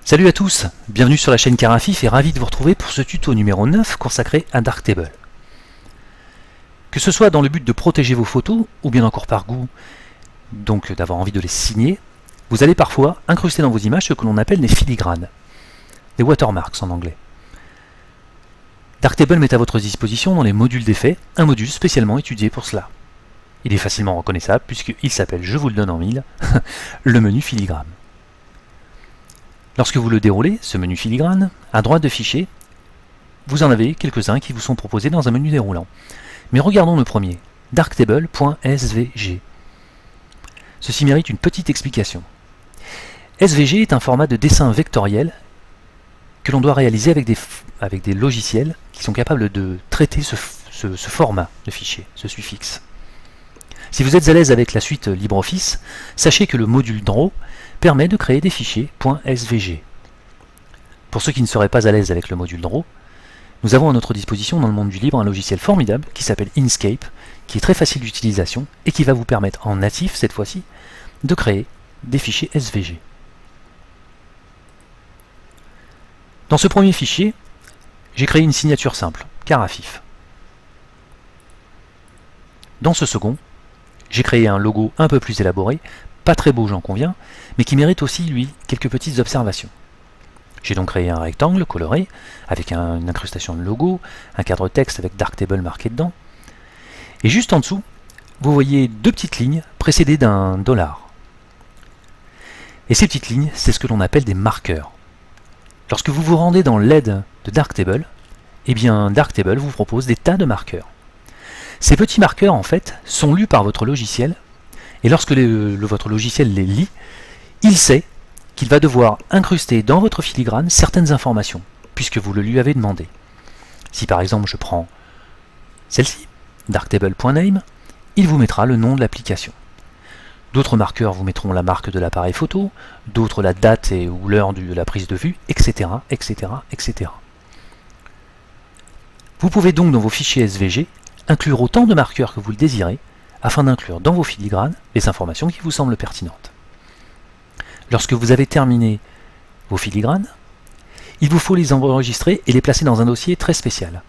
Salut à tous, bienvenue sur la chaîne Carafif et ravi de vous retrouver pour ce tuto numéro 9 consacré à Darktable. Que ce soit dans le but de protéger vos photos, ou bien encore par goût, donc d'avoir envie de les signer, vous allez parfois incruster dans vos images ce que l'on appelle des filigranes, des watermarks en anglais. Darktable met à votre disposition dans les modules d'effets un module spécialement étudié pour cela. Il est facilement reconnaissable puisqu'il s'appelle, je vous le donne en mille, le menu filigrane. Lorsque vous le déroulez, ce menu filigrane, à droite de fichier, vous en avez quelques-uns qui vous sont proposés dans un menu déroulant. Mais regardons le premier, darktable.svg. Ceci mérite une petite explication. SVG est un format de dessin vectoriel que l'on doit réaliser avec des logiciels qui sont capables de traiter ce format de fichier, ce suffixe. Si vous êtes à l'aise avec la suite LibreOffice, sachez que le module Draw permet de créer des fichiers .svg. Pour ceux qui ne seraient pas à l'aise avec le module Draw, nous avons à notre disposition dans le monde du libre un logiciel formidable qui s'appelle Inkscape, qui est très facile d'utilisation et qui va vous permettre en natif cette fois-ci de créer des fichiers SVG. Dans ce premier fichier, j'ai créé une signature simple, Carafif. Dans ce second, j'ai créé un logo un peu plus élaboré, pas très beau j'en conviens, mais qui mérite aussi, lui, quelques petites observations. J'ai donc créé un rectangle coloré, avec une incrustation de logo, un cadre texte avec Darktable marqué dedans, et juste en dessous, vous voyez deux petites lignes précédées d'un $. Et ces petites lignes, c'est ce que l'on appelle des marqueurs. Lorsque vous vous rendez dans l'aide de Darktable, eh bien Darktable vous propose des tas de marqueurs. Ces petits marqueurs, en fait, sont lus par votre logiciel, et lorsque votre logiciel les lit, il sait qu'il va devoir incruster dans votre filigrane certaines informations, puisque vous le lui avez demandé. Si par exemple je prends celle-ci, darktable.name, il vous mettra le nom de l'application. D'autres marqueurs vous mettront la marque de l'appareil photo, d'autres la date ou l'heure de la prise de vue, etc., etc., etc. Vous pouvez donc dans vos fichiers SVG inclure autant de marqueurs que vous le désirez, afin d'inclure dans vos filigranes les informations qui vous semblent pertinentes. Lorsque vous avez terminé vos filigranes, il vous faut les enregistrer et les placer dans un dossier très spécial.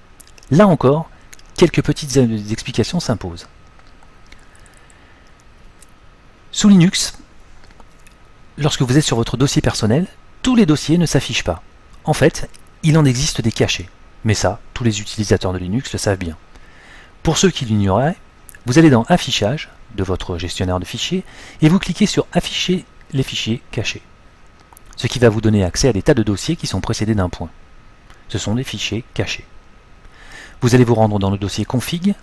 Là encore, quelques petites explications s'imposent. Sous Linux, lorsque vous êtes sur votre dossier personnel, tous les dossiers ne s'affichent pas. En fait, il en existe des cachés. Mais ça, tous les utilisateurs de Linux le savent bien. Pour ceux qui l'ignoraient, vous allez dans Affichage de votre gestionnaire de fichiers et vous cliquez sur Afficher les fichiers cachés. Ce qui va vous donner accès à des tas de dossiers qui sont précédés d'un point. Ce sont des fichiers cachés. Vous allez vous rendre dans le dossier Config,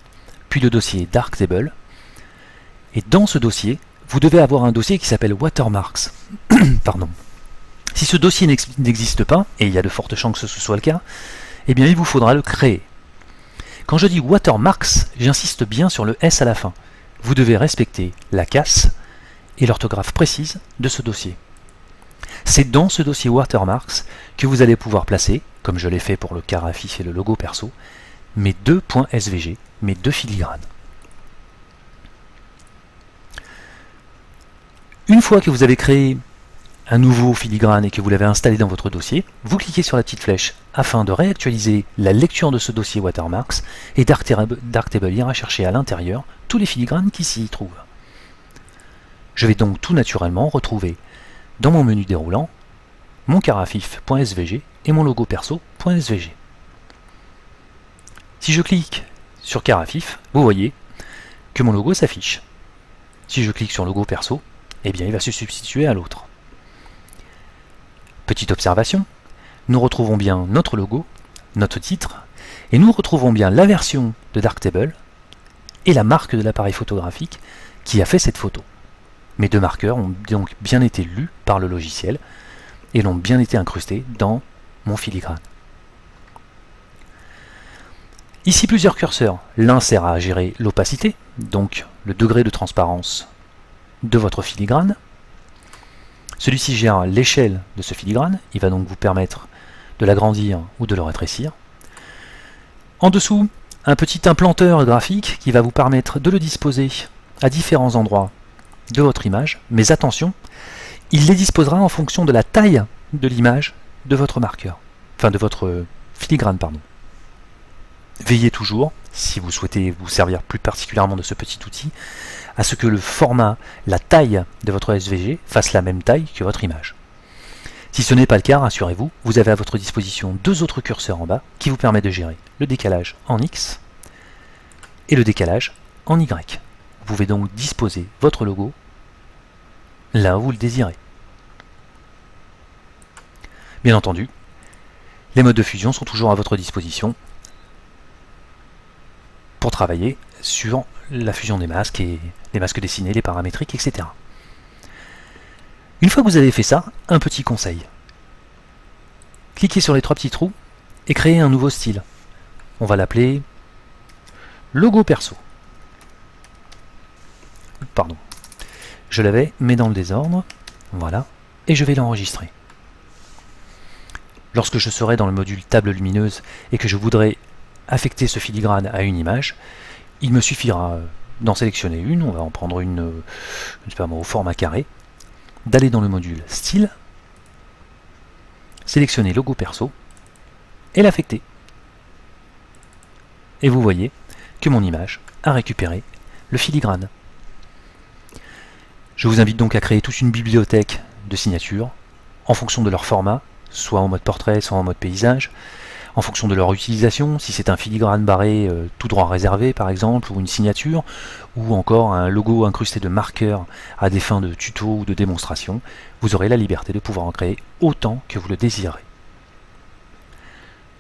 puis le dossier Darktable, et dans ce dossier, vous devez avoir un dossier qui s'appelle Watermarks. Pardon. Si ce dossier n'existe pas, et il y a de fortes chances que ce soit le cas, eh bien il vous faudra le créer. Quand je dis Watermarks, j'insiste bien sur le S à la fin. Vous devez respecter la casse et l'orthographe précise de ce dossier. C'est dans ce dossier Watermarks que vous allez pouvoir placer, comme je l'ai fait pour le Carafif et le logo perso, mes deux .svg, mes deux filigranes. Une fois que vous avez créé un nouveau filigrane et que vous l'avez installé dans votre dossier, vous cliquez sur la petite flèche afin de réactualiser la lecture de ce dossier Watermarks et Darktable ira chercher à l'intérieur tous les filigranes qui s'y trouvent. Je vais donc tout naturellement retrouver dans mon menu déroulant mon carafif.svg et mon logo perso.svg. Si je clique sur Carafif, vous voyez que mon logo s'affiche. Si je clique sur logo perso, eh bien il va se substituer à l'autre. Petite observation, nous retrouvons bien notre logo, notre titre, et nous retrouvons bien la version de Darktable et la marque de l'appareil photographique qui a fait cette photo. Mes deux marqueurs ont donc bien été lus par le logiciel et l'ont bien été incrustés dans mon filigrane. Ici plusieurs curseurs. L'un sert à gérer l'opacité, donc le degré de transparence de votre filigrane. Celui-ci gère l'échelle de ce filigrane, il va donc vous permettre de l'agrandir ou de le rétrécir. En dessous, un petit implanteur graphique qui va vous permettre de le disposer à différents endroits de votre image, mais attention, il les disposera en fonction de la taille de l'image de votre marqueur, enfin de votre filigrane, pardon. Veillez toujours, si vous souhaitez vous servir plus particulièrement de ce petit outil, à ce que le format, la taille de votre SVG fasse la même taille que votre image. Si ce n'est pas le cas, rassurez-vous, vous avez à votre disposition deux autres curseurs en bas qui vous permettent de gérer le décalage en X et le décalage en Y. Vous pouvez donc disposer votre logo là où vous le désirez. Bien entendu, les modes de fusion sont toujours à votre disposition pour travailler sur la fusion des masques et les masques dessinés, les paramétriques, etc. Une fois que vous avez fait ça, un petit conseil. Cliquez sur les trois petits trous et créez un nouveau style. On va l'appeler logo perso. Pardon. Je l'avais, mais dans le désordre. Voilà. Et je vais l'enregistrer. Lorsque je serai dans le module table lumineuse et que je voudrais affecter ce filigrane à une image, il me suffira d'en sélectionner une, on va en prendre une au format carré, d'aller dans le module style, sélectionner logo perso et l'affecter. Et vous voyez que mon image a récupéré le filigrane. Je vous invite donc à créer toute une bibliothèque de signatures en fonction de leur format, soit en mode portrait, soit en mode paysage, en fonction de leur utilisation, si c'est un filigrane barré tout droit réservé par exemple, ou une signature, ou encore un logo incrusté de marqueurs à des fins de tuto ou de démonstration, vous aurez la liberté de pouvoir en créer autant que vous le désirez.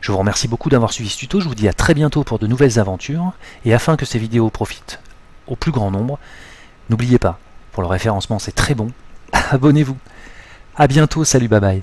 Je vous remercie beaucoup d'avoir suivi ce tuto, je vous dis à très bientôt pour de nouvelles aventures, et afin que ces vidéos profitent au plus grand nombre, n'oubliez pas, pour le référencement c'est très bon, abonnez-vous. A bientôt, salut, bye bye.